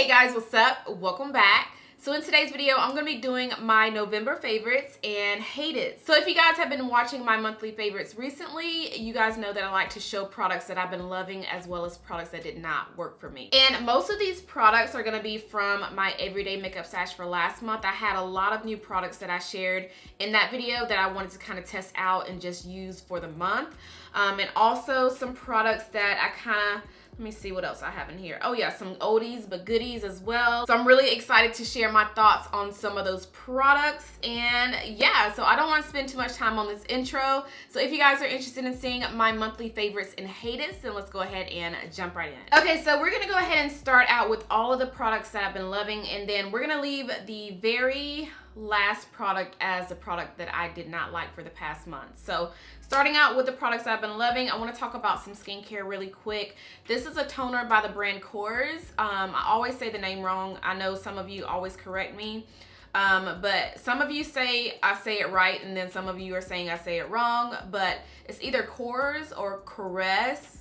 Hey guys, what's up? Welcome back. So in today's video, I'm going to be doing my November favorites and hated. So if you guys have been watching my monthly favorites recently, you guys know that I like to show products that I've been loving as well as products that did not work for me. And most of these products are going to be from my everyday makeup stash for last month. I had a lot of new products that I shared in that video that I wanted to kind of test out and just use for the month. And also some products that I kind of, let me see what else I have in here. Oh yeah, some oldies but goodies as well. So I'm really excited to share my thoughts on some of those products. And yeah, so I don't want to spend too much time on this intro. So if you guys are interested in seeing my monthly favorites and hated, then let's go ahead and jump right in. Okay, so we're gonna go ahead and start out with all of the products that I've been loving, and then we're gonna leave the very last product as the product that I did not like for the past month. So starting out with the products I've been loving, I want to talk about some skincare really quick. This is a toner by the brand Korres. I always say the name wrong. I know some of you always correct me. But some of you say I say it right, and then some of you are saying I say it wrong. But it's either Korres or Korres.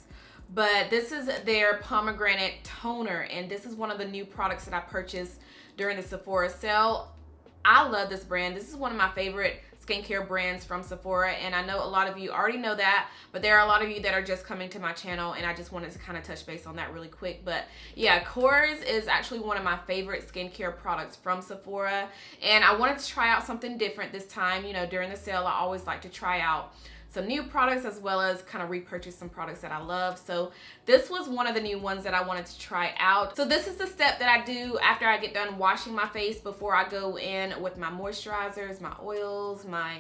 But this is their Pomegranate toner, and this is one of the new products that I purchased during the Sephora sale. I love this brand. This is one of my favorite skincare brands from Sephora, and I know a lot of you already know that, but there are a lot of you that are just coming to my channel, and I just wanted to kind of touch base on that really quick. But yeah, Korres is actually one of my favorite skincare products from Sephora, and I wanted to try out something different this time. You know, during the sale, I always like to try out some new products as well as kind of repurchase some products that I love. So this was one of the new ones that I wanted to try out. So this is the step that I do after I get done washing my face before I go in with my moisturizers, my oils, my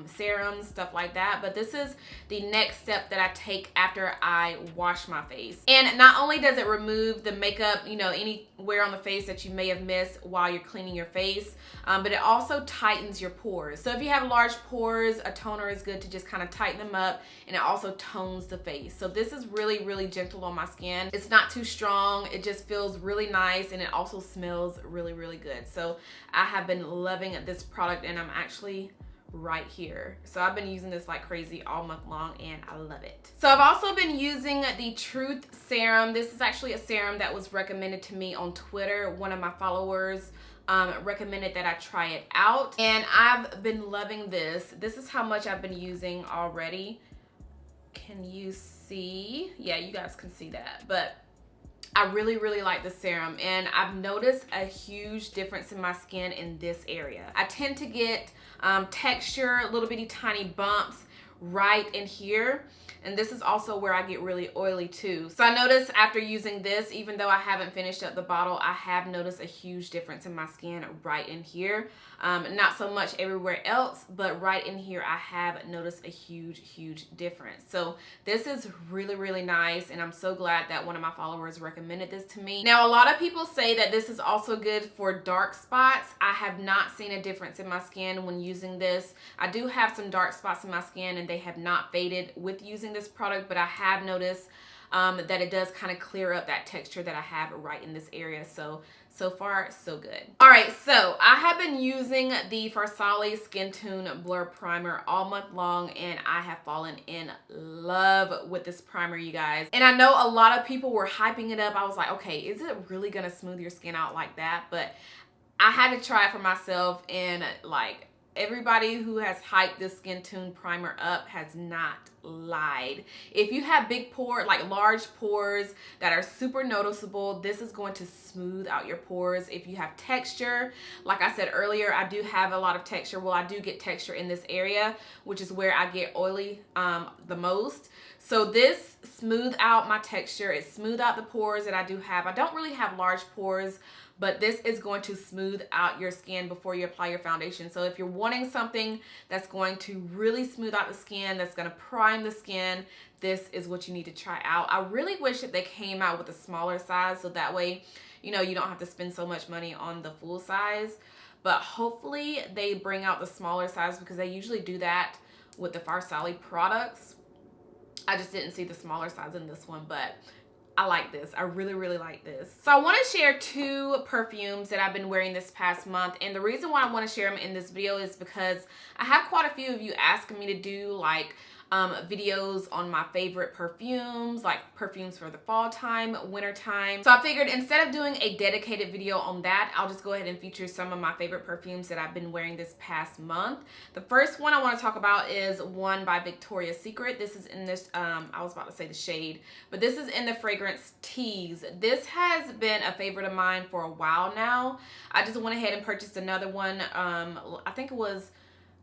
serums, stuff like that. But this is the next step that I take after I wash my face. And not only does it remove the makeup, you know, anywhere on the face that you may have missed while you're cleaning your face, but it also tightens your pores. So if you have large pores, a toner is good to just kind of tighten them up, and it also tones the face. So this is really, really gentle on my skin. It's not too strong. It just feels really nice, and it also smells really, really good. So I have been loving this product, and I'm actually right here. So I've been using this like crazy all month long, and I love it. So I've also been using the Truth Serum. This is actually a serum that was recommended to me on Twitter. One of my followers recommended that I try it out, and I've been loving this. This is how much I've been using already. Can you see? Yeah, you guys can see that. But I really, really like the serum, and I've noticed a huge difference in my skin in this area. I tend to get texture, little bitty tiny bumps right in here. And this is also where I get really oily too. So I noticed after using this, even though I haven't finished up the bottle, I have noticed a huge difference in my skin right in here. Not so much everywhere else, but right in here I have noticed a huge, huge difference. So this is really, really nice, and I'm so glad that one of my followers recommended this to me. Now, a lot of people say that this is also good for dark spots. I have not seen a difference in my skin when using this. I do have some dark spots in my skin, and they have not faded with using this product, but I have noticed that it does kind of clear up that texture that I have right in this area. So far, so good. All right, so I have been using the Farsali Skintune Blur Primer all month long, and I have fallen in love with this primer, you guys. And I know a lot of people were hyping it up. I was like, okay, is it really gonna smooth your skin out like that? But I had to try it for myself, and like, everybody who has hyped this Skintune primer up has not lied. If you have big pores, like large pores that are super noticeable, this is going to smooth out your pores. If you have texture, like I said earlier, I do have a lot of texture. Well, I do get texture in this area, which is where I get oily the most. So this smooth out my texture. It smooth out the pores that I do have. I don't really have large pores, but this is going to smooth out your skin before you apply your foundation. So if you're wanting something that's going to really smooth out the skin, that's gonna prime the skin, this is what you need to try out. I really wish that they came out with a smaller size, so that way, you know, you don't have to spend so much money on the full size. But hopefully they bring out the smaller size, because they usually do that with the Farsali products. I just didn't see the smaller size in this one, but I like this. I really, really like this. So I want to share two perfumes that I've been wearing this past month. And the reason why I want to share them in this video is because I have quite a few of you asking me to do like videos on my favorite perfumes, like perfumes for the fall time, winter time. So I figured instead of doing a dedicated video on that, I'll just go ahead and feature some of my favorite perfumes that I've been wearing this past month. The first one I want to talk about is one by Victoria's Secret. This is in this, I was about to say the shade, but this is in the fragrance Tease. This has been a favorite of mine for a while now. I just went ahead and purchased another one. I think it was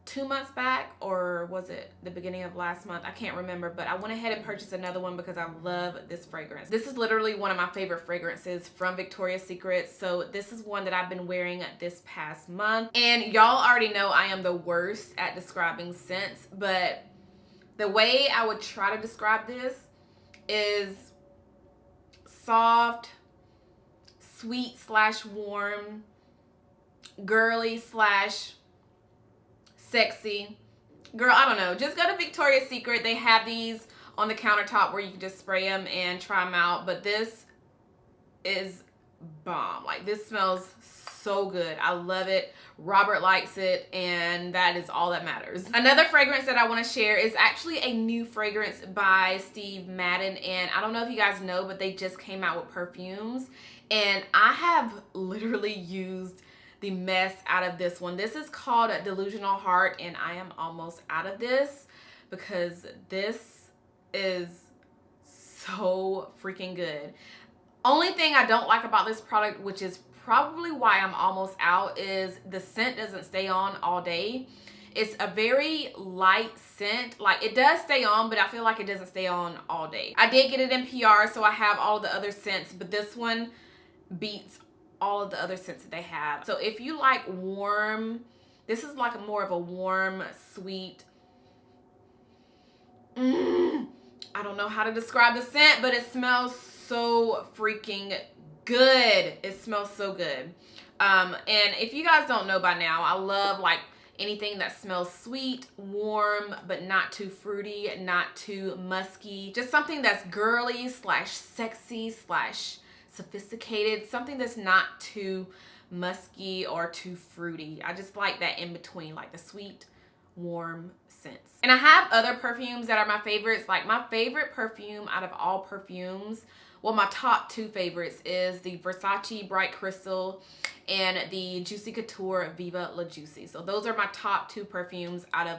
2 months back, or was it the beginning of last month? I can't remember, but I went ahead and purchased another one because I love this fragrance. This is literally one of my favorite fragrances from Victoria's Secret. So this is one that I've been wearing this past month. And y'all already know I am the worst at describing scents, but the way I would try to describe this is soft, sweet slash warm, girly slash sexy. Girl, I don't know. Just go to Victoria's Secret. They have these on the countertop where you can just spray them and try them out. But this is bomb. Like, this smells so good. I love it. Robert likes it, and that is all that matters. Another fragrance that I want to share is actually a new fragrance by Steve Madden, and I don't know if you guys know, but they just came out with perfumes, and I have literally used the mess out of this one. This is called Delusional Heart, and I am almost out of this because this is so freaking good. Only thing I don't like about this product, which is probably why I'm almost out, is the scent doesn't stay on all day. It's a very light scent. Like, it does stay on, but I feel like it doesn't stay on all day. I did get it in PR, so I have all the other scents, but this one beats all of the other scents that they have. So if you like warm, this is like more of a warm, sweet, I don't know how to describe the scent, but it smells so freaking good. It smells so good. And if you guys don't know by now, I love like anything that smells sweet, warm, but not too fruity, not too musky. Just something that's girly slash sexy slash sophisticated, something that's not too musky or too fruity. I just like that in between, like the sweet, warm scents. And I have other perfumes that are my favorites. Like, my favorite perfume out of all perfumes, well, my top two favorites is the Versace Bright Crystal and the Juicy Couture Viva La Juicy. So those are my top two perfumes out of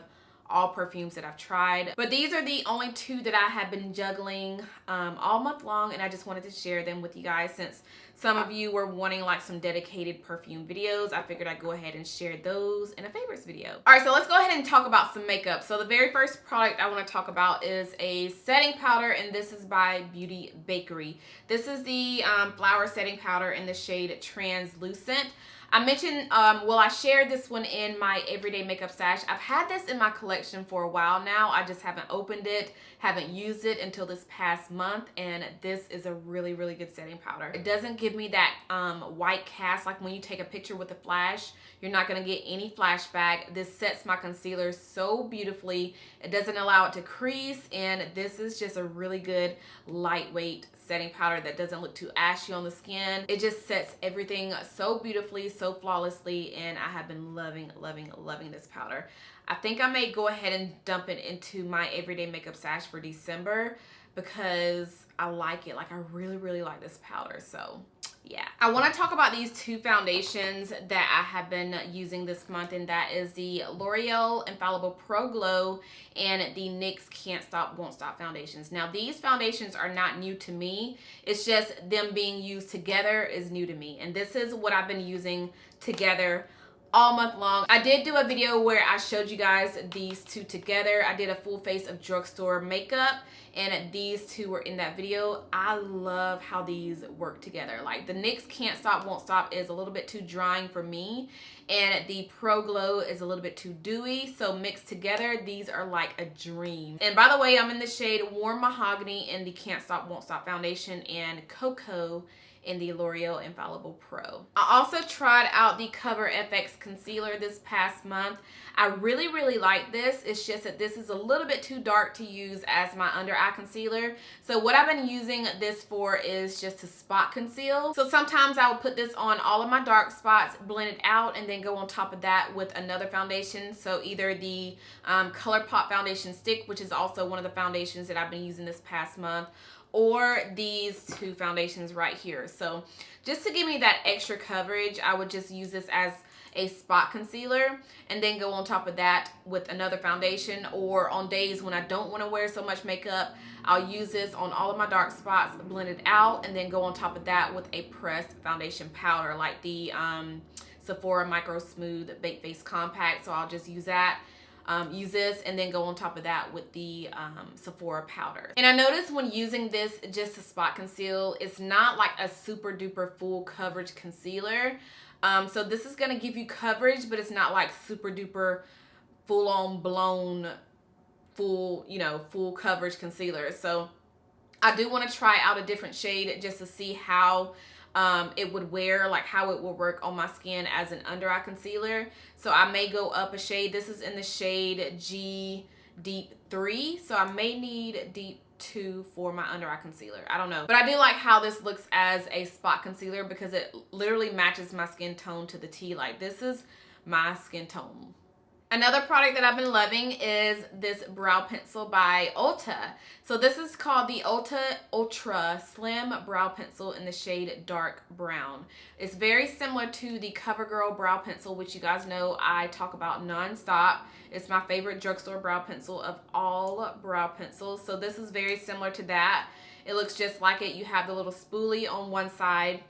all perfumes that I've tried. But these are the only two that I have been juggling all month long, and I just wanted to share them with you guys since some of you were wanting like some dedicated perfume videos. I figured I'd go ahead and share those in a favorites video. All right, so let's go ahead and talk about some makeup. So the very first product I want to talk about is a setting powder, and this is by Bakerie. This is the flower setting powder in the shade Translucent. I mentioned, well, I shared this one in my everyday makeup stash. I've had this in my collection for a while now. I just haven't opened it, haven't used it until this past month, and this is a really, really good setting powder. It doesn't give me that white cast, like when you take a picture with a flash, you're not gonna get any flashback. This sets my concealer so beautifully. It doesn't allow it to crease, and this is just a really good lightweight setting powder that doesn't look too ashy on the skin. It just sets everything so beautifully, so flawlessly, and I have been loving, loving, loving this powder. I think I may go ahead and dump it into my everyday makeup stash for December because I like it. Like, I really, really like this powder. So yeah, I want to talk about these two foundations that I have been using this month, and that is the L'Oreal Infallible Pro Glow and the NYX Can't Stop Won't Stop foundations. Now, these foundations are not new to me. It's just them being used together is new to me, and this is what I've been using together all month long. I did do a video where I showed you guys these two together. I did a full face of drugstore makeup, and these two were in that video. I love how these work together. Like, the NYX Can't Stop Won't Stop is a little bit too drying for me, and the Pro Glow is a little bit too dewy. So mixed together, these are like a dream. And by the way, I'm in the shade Warm Mahogany in the Can't Stop Won't Stop foundation, and Cocoa in the L'Oreal Infallible Pro. I also tried out the Cover FX concealer this past month. I really like this. It's just that this is a little bit too dark to use as my under eye concealer. So what I've been using this for is just to spot conceal. So sometimes I will put this on all of my dark spots, blend it out, and then go on top of that with another foundation. So either the ColourPop foundation stick, which is also one of the foundations that I've been using this past month, or these two foundations right here. So just to give me that extra coverage, I would just use this as a spot concealer and then go on top of that with another foundation. Or on days when I don't want to wear so much makeup, I'll use this on all of my dark spots, blend it out, and then go on top of that with a pressed foundation powder like the Sephora Micro Smooth Baked Face Compact. So I'll just use that. Use this and then go on top of that with the Sephora powder. And I noticed when using this just to spot conceal, it's not like a super duper full coverage concealer. So this is going to give you coverage, but it's not like super duper full on blown full, you know, full coverage concealer. So I do want to try out a different shade just to see how it would wear, like how it will work on my skin as an under eye concealer. So I may go up a shade. This is in the shade G Deep 3. So I may need Deep 2 for my under eye concealer. I don't know. But I do like how this looks as a spot concealer because it literally matches my skin tone to the T. Like this is my skin tone. Another product that I've been loving is this brow pencil by Ulta. So this is called the Ulta Ultra Slim Brow Pencil in the shade Dark Brown. It's very similar to the CoverGirl Brow Pencil, which you guys know I talk about nonstop. It's my favorite drugstore brow pencil of all brow pencils. So this is very similar to that. It looks just like it. You have the little spoolie on one side,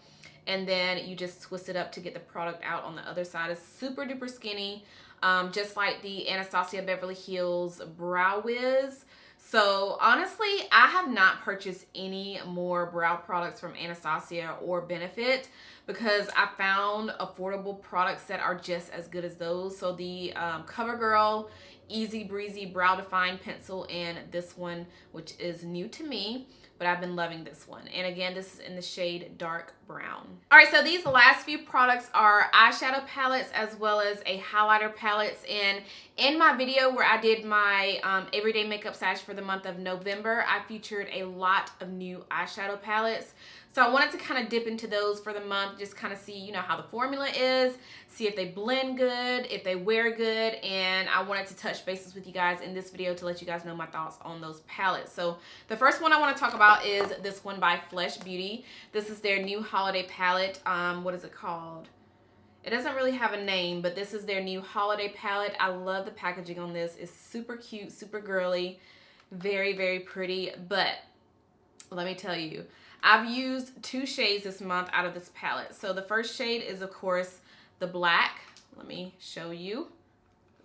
and then you just twist it up to get the product out on the other side. It's super duper skinny. Just like the Anastasia Beverly Hills Brow Wiz. So honestly, I have not purchased any more brow products from Anastasia or Benefit because I found affordable products that are just as good as those. So the CoverGirl Easy Breezy Brow Define Pencil and this one, which is new to me, but I've been loving this one. And again, this is in the shade Dark Brown. All right, so these last few products are eyeshadow palettes as well as a highlighter palettes. And in my video where I did my everyday makeup stash for the month of November, I featured a lot of new eyeshadow palettes. So I wanted to kind of dip into those for the month, just kind of see, you know, how the formula is, see if they blend good, if they wear good, and I wanted to touch bases with you guys in this video to let you guys know my thoughts on those palettes. So the first one I want to talk about is this one by Flesh Beauty. This is their new holiday palette. What is it called? It doesn't really have a name, but this is their new holiday palette. I love the packaging on this. It's super cute, super girly, very pretty, but let me tell you, I've used 2 shades this month out of this palette. So the first shade is, of course, the black. Let me show you.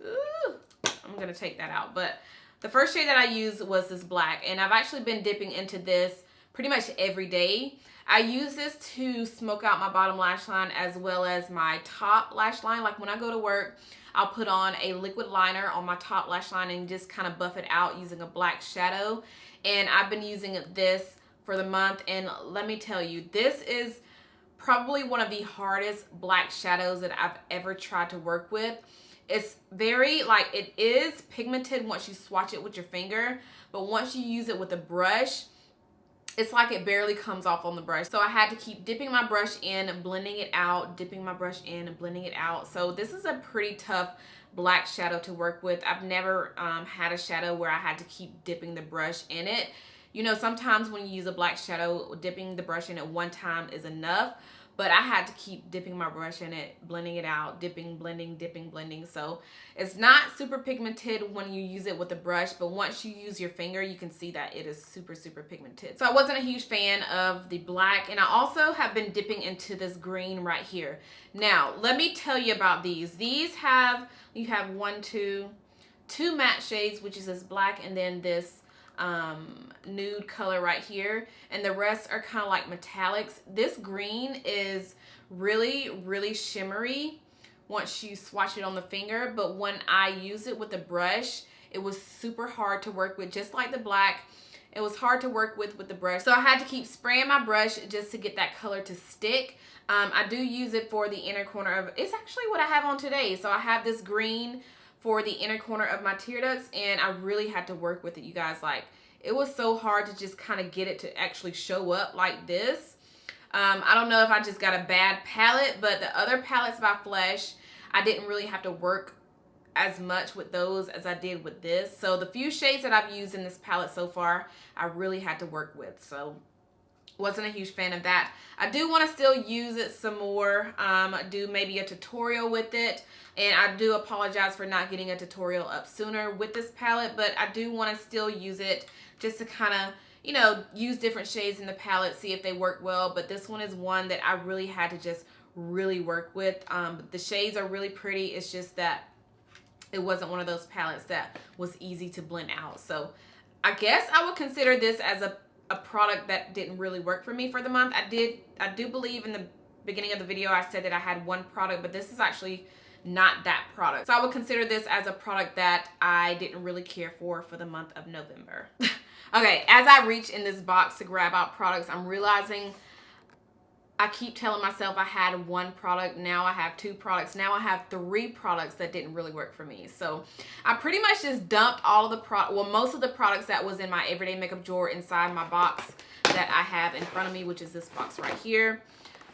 Ooh, I'm going to take that out. But the first shade that I used was this black. And I've actually been dipping into this pretty much every day. I use this to smoke out my bottom lash line as well as my top lash line. Like when I go to work, I'll put on a liquid liner on my top lash line and just kind of buff it out using a black shadow. And I've been using this for the month, and let me tell you, this is probably one of the hardest black shadows that I've ever tried to work with. It's very, like, it is pigmented once you swatch it with your finger, but once you use it with a brush, it's like it barely comes off on the brush. So I had to keep dipping my brush in, blending it out, dipping my brush in and blending it out. So this is a pretty tough black shadow to work with. I've never had a shadow where I had to keep dipping the brush in it. You know, sometimes when you use a black shadow, dipping the brush in at one time is enough, but I had to keep dipping my brush in it, blending it out, dipping, blending, dipping, blending. So it's not super pigmented when you use it with a brush, but once you use your finger, you can see that it is super pigmented. So I wasn't a huge fan of the black, and I also have been dipping into this green right here. Now, let me tell you about these. These have, you have two matte shades, which is this black and then this nude color right here, and the rest are kind of like metallics. This green is really shimmery once you swatch it on the finger, but when I use it with a brush, it was super hard to work with. Just like the black, It was hard to work with the brush. So I had to keep spraying my brush just to get that color to stick. I do use it for the inner corner of, it's actually what I have on today. So I have this green for the inner corner of my tear ducts, and I really had to work with it, you guys. Like, it was so hard to just kind of get it to actually show up like this. I don't know if I just got a bad palette, but the other palettes by Flesh, I didn't really have to work as much with those as I did with this. So the few shades that I've used in this palette so far, I really had to work with. So wasn't a huge fan of that. I do want to still use it some more, do maybe a tutorial with it, and I do apologize for not getting a tutorial up sooner with this palette, but I do want to still use it just to kind of, you know, use different shades in the palette, see if they work well. But this one is one that I really had to just really work with. The shades are really pretty. It's just that it wasn't one of those palettes that was easy to blend out. So I guess I would consider this as a product that didn't really work for me for the month. I do believe in the beginning of the video I said that I had one product, but this is actually not that product. So I would consider this as a product that I didn't really care for the month of November. Okay, as I reach in this box to grab out products, I'm realizing I keep telling myself I had one product. Now I have two products. Now I have three products that didn't really work for me. So I pretty much just dumped all of the most of the products that was in my everyday makeup drawer inside my box that I have in front of me, which is this box right here.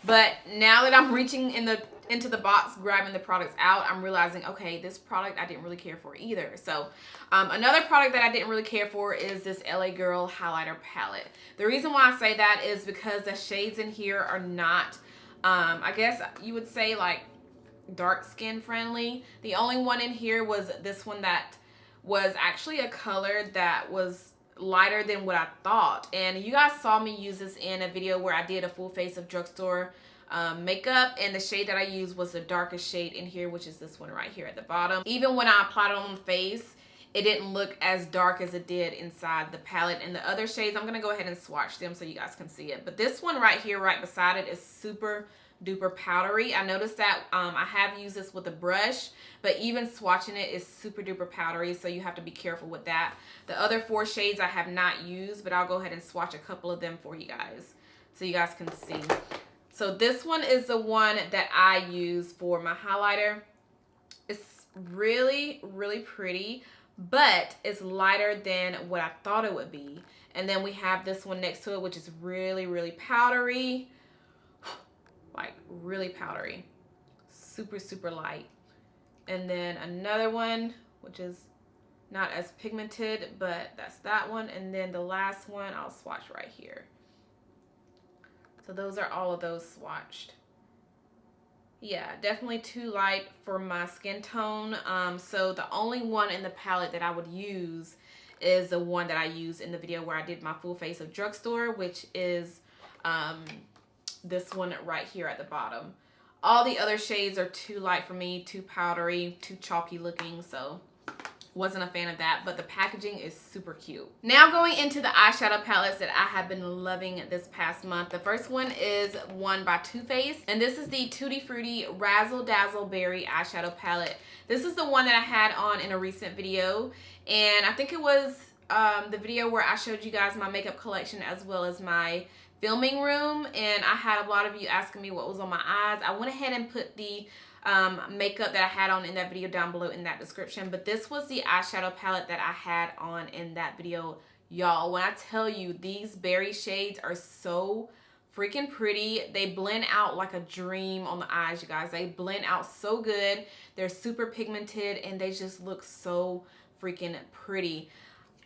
But now that I'm reaching into the box, grabbing the products out, I'm realizing, okay, this product I didn't really care for either. So another product that I didn't really care for is this LA Girl highlighter palette. The reason why I say that is because the shades in here are not, I guess you would say, like, dark skin friendly. The only one in here was this one that was actually a color that was lighter than what I thought. And you guys saw me use this in a video where I did a full face of drugstore makeup, and the shade that I used was the darkest shade in here, which is this one right here at the bottom. Even when I applied it on the face, it didn't look as dark as it did inside the palette. And the other shades, I'm gonna go ahead and swatch them so you guys can see it. But this one right here, right beside it, is super duper powdery. I noticed that I have used this with a brush, but even swatching it is super duper powdery, so you have to be careful with that. The other four shades I have not used, but I'll go ahead and swatch a couple of them for you guys so you guys can see. So this one is the one that I use for my highlighter. It's really, really pretty, but it's lighter than what I thought it would be. And then we have this one next to it, which is really, really powdery. Like, really powdery. Super, super light. And then another one, which is not as pigmented, but that's that one. And then the last one, I'll swatch right here. So those are all of those swatched. Yeah, definitely too light for my skin tone. So the only one in the palette that I would use is the one that I used in the video where I did my full face of drugstore, which is this one right here at the bottom. All the other shades are too light for me, too powdery, too chalky looking, so wasn't a fan of that, but the packaging is super cute. Now going into the eyeshadow palettes that I have been loving this past month. The first one is one by Too Faced, and this is the Tutti Frutti Razzle Dazzle Berry eyeshadow palette. This is the one that I had on in a recent video, and I think it was the video where I showed you guys my makeup collection as well as my filming room, and I had a lot of you asking me what was on my eyes. I went ahead and put the makeup that I had on in that video down below in that description, but this was the eyeshadow palette that I had on in that video. Y'all, when I tell you, these berry shades are so freaking pretty. They blend out like a dream on the eyes, you guys. They blend out so good. They're super pigmented and they just look so freaking pretty.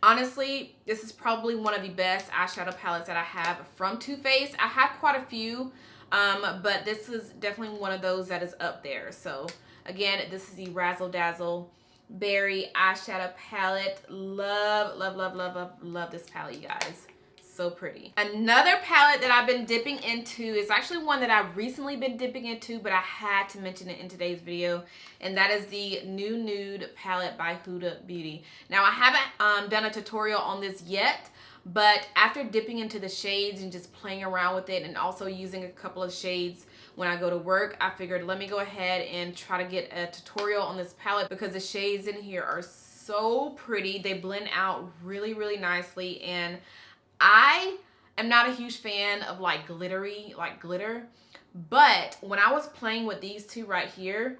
Honestly, this is probably one of the best eyeshadow palettes that I have from Too Faced. I have quite a few, but this is definitely one of those that is up there. So again, this is the Razzle Dazzle Berry eyeshadow palette. Love, love, love, love, love, love this palette, you guys. So pretty. Another palette that I've been dipping into is actually one that I've recently been dipping into, but I had to mention it in today's video, and that is the new Nude palette by Huda Beauty. Now, I haven't done a tutorial on this yet, but after dipping into the shades and just playing around with it and also using a couple of shades when I go to work, I figured let me go ahead and try to get a tutorial on this palette because the shades in here are so pretty. They blend out really, really nicely, and I am not a huge fan of like glittery, like glitter. But when I was playing with these two right here,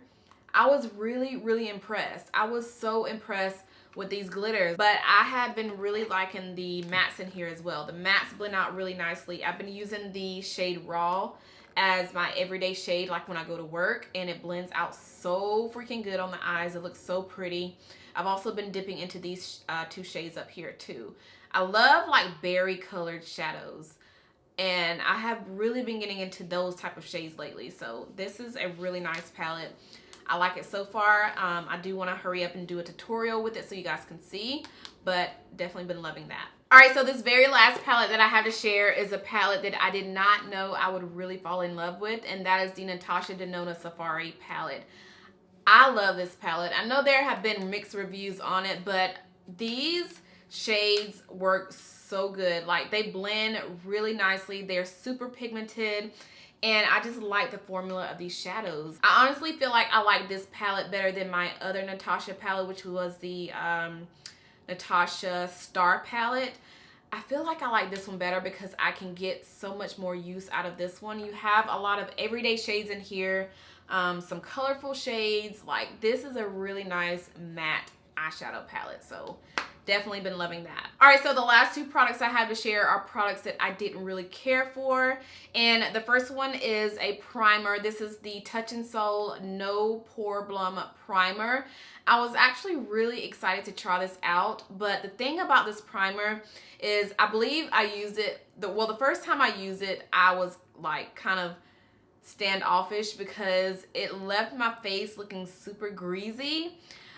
I was really, really impressed. I was so impressed with these glitters. But I have been really liking the mattes in here as well. The mattes blend out really nicely. I've been using the shade Raw as my everyday shade, like when I go to work, and it blends out so freaking good on the eyes. It looks so pretty. I've also been dipping into these two shades up here too. I love like berry colored shadows, and I have really been getting into those type of shades lately. So this is a really nice palette. I like it so far. I do want to hurry up and do a tutorial with it so you guys can see, but definitely been loving that. All right, so this very last palette that I have to share is a palette that I did not know I would really fall in love with, and that is the Natasha Denona Safari palette. I love this palette. I know there have been mixed reviews on it, but these shades work so good. Like, they blend really nicely. They're super pigmented, and I just like the formula of these shadows. I honestly feel like I like this palette better than my other Natasha palette, which was the Natasha Star palette. I feel like I like this one better because I can get so much more use out of this one. You have a lot of everyday shades in here, some colorful shades. Like, this is a really nice matte eyeshadow palette, so definitely been loving that. All right, so the last two products I have to share are products that I didn't really care for, and the first one is a primer. This is the Touch in Sol No Pore Blem Primer. I was actually really excited to try this out, but the thing about this primer is I believe I used it, the first time I used it, I was like kind of standoffish because it left my face looking super greasy.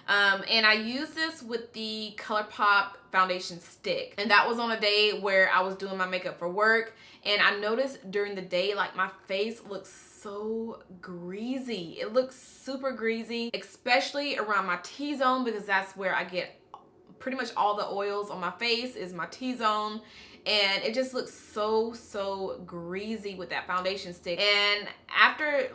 And I used this with the ColourPop foundation stick, and that was on a day where I was doing my makeup for work, and I noticed during the day, like, my face looks so greasy. It looks super greasy, especially around my T-zone, because that's where I get pretty much all the oils on my face is my T-zone. And it just looks so greasy with that foundation stick. And after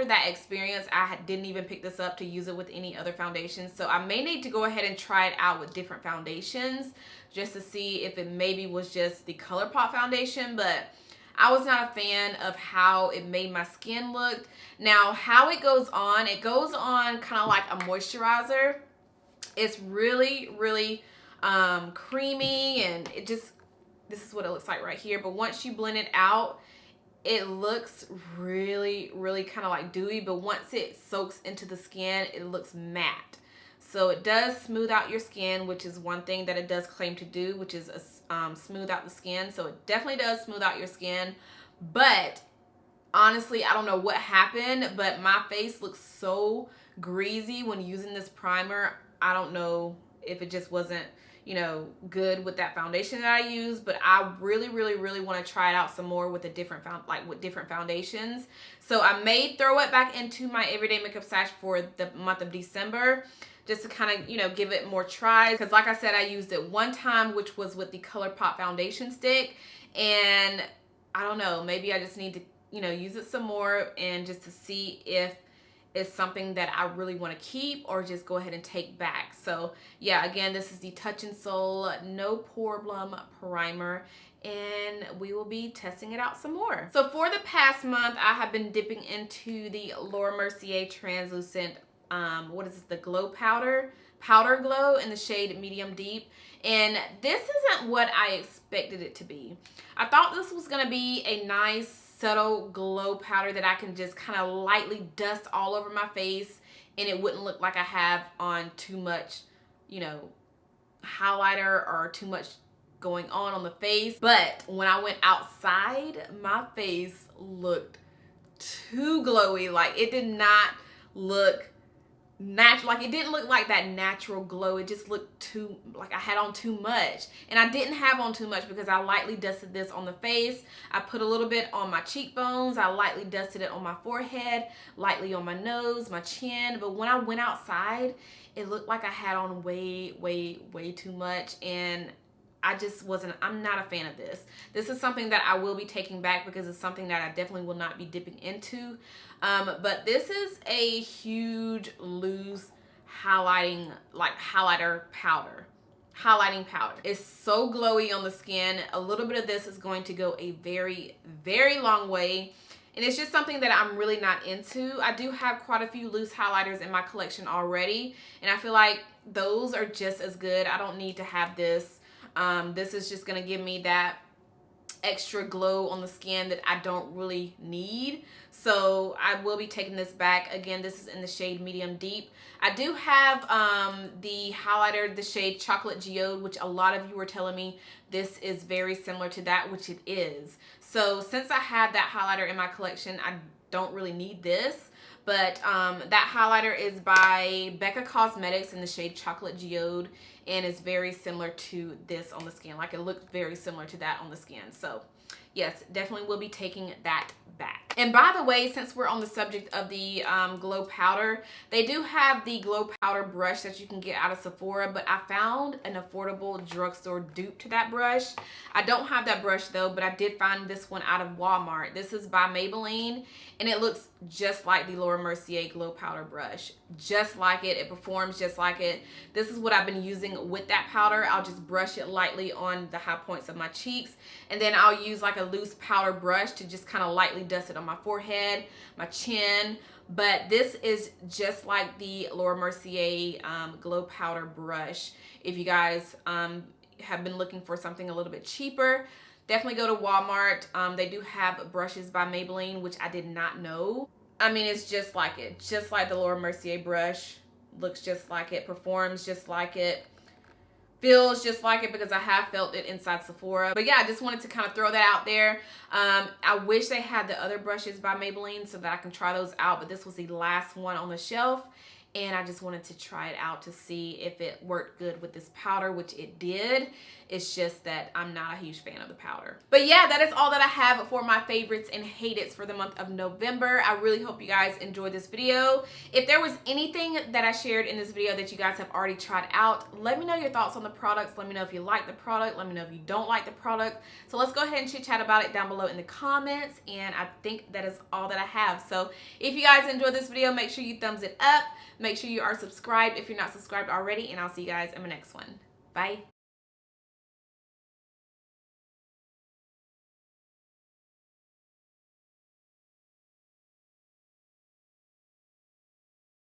that experience, I didn't even pick this up to use it with any other foundations. So I may need to go ahead and try it out with different foundations just to see if it maybe was just the ColourPop foundation. But I was not a fan of how it made my skin look. Now, how it goes on kind of like a moisturizer. It's really creamy, and it just, this is what it looks like right here. But once you blend it out, it looks really kind of like dewy, but once it soaks into the skin, it looks matte. So it does smooth out your skin, which is one thing that it does claim to do, which is smooth out the skin. So it definitely does smooth out your skin. But honestly, I don't know what happened, but my face looks so greasy when using this primer. I don't know if it just wasn't, you know, good with that foundation that I use, but I really want to try it out some more with different foundations. So I may throw it back into my everyday makeup stash for the month of December, just to kind of, you know, give it more tries. Because like I said, I used it one time, which was with the ColourPop foundation stick, and I don't know, maybe I just need to, you know, use it some more and just to see if it's something that I really want to keep or just go ahead and take back. So yeah, again, this is the Touch in Sol No Pore Blem Primer, and we will be testing it out some more. So for the past month, I have been dipping into the Laura Mercier Translucent, what is this, the Glow Powder Glow in the shade Medium Deep. And this isn't what I expected it to be. I thought this was gonna be a nice subtle glow powder that I can just kind of lightly dust all over my face, and it wouldn't look like I have on too much, you know, highlighter or too much going on the face. But when I went outside, my face looked too glowy. Like, it did not look natural. Like, it didn't look like that natural glow. It just looked too, like I had on too much, and I didn't have on too much because I lightly dusted this on the face. I put a little bit on my cheekbones. I lightly dusted it on my forehead, lightly on my nose, my chin. But when I went outside, it looked like I had on way too much, and I just wasn't, I'm not a fan of this. This is something that I will be taking back because it's something that I definitely will not be dipping into. But this is a huge loose highlighter powder. highlighting powder. It's so glowy on the skin. A little bit of this is going to go a very, very long way. And it's just something that I'm really not into. I do have quite a few loose highlighters in my collection already, and I feel like those are just as good. I don't need to have this. This is just gonna give me that extra glow on the skin that I don't really need. So I will be taking this back. Again, this is in the shade Medium Deep. I do have the highlighter, the shade Chocolate Geode, which a lot of you were telling me this is very similar to that, which it is. So since I have that highlighter in my collection, I don't really need this. But that highlighter is by Becca Cosmetics in the shade Chocolate Geode, and it's very similar to this on the skin. Like, it looks very similar to that on the skin. So yes, definitely will be taking that back. And by the way, since we're on the subject of the glow powder, they do have the glow powder brush that you can get out of Sephora, but I found an affordable drugstore dupe to that brush. I don't have that brush though, but I did find this one out of Walmart. This is by Maybelline, and it looks just like the Laura Mercier glow powder brush. Just like it. It performs just like it. This is what I've been using with that powder. I'll just brush it lightly on the high points of my cheeks, and then I'll use like a loose powder brush to just kind of lightly dust it on my forehead, my chin. But this is just like the Laura Mercier glow powder brush. If you guys have been looking for something a little bit cheaper, definitely go to Walmart. They do have brushes by Maybelline, which I did not know. I mean, it's just like it. Just like the Laura Mercier brush. Looks just like it. Performs just like it. Feels just like it, because I have felt it inside Sephora. But yeah, I just wanted to kind of throw that out there. I wish they had the other brushes by Maybelline so that I can try those out. But this was the last one on the shelf, and I just wanted to try it out to see if it worked good with this powder, which it did. It's just that I'm not a huge fan of the powder. But yeah, that is all that I have for my favorites and hated for the month of November. I really hope you guys enjoyed this video. If there was anything that I shared in this video that you guys have already tried out, let me know your thoughts on the products. Let me know if you like the product. Let me know if you don't like the product. So let's go ahead and chit chat about it down below in the comments. And I think that is all that I have. So if you guys enjoyed this video, make sure you thumbs it up. Make sure you are subscribed if you're not subscribed already, and I'll see you guys in my next one. Bye.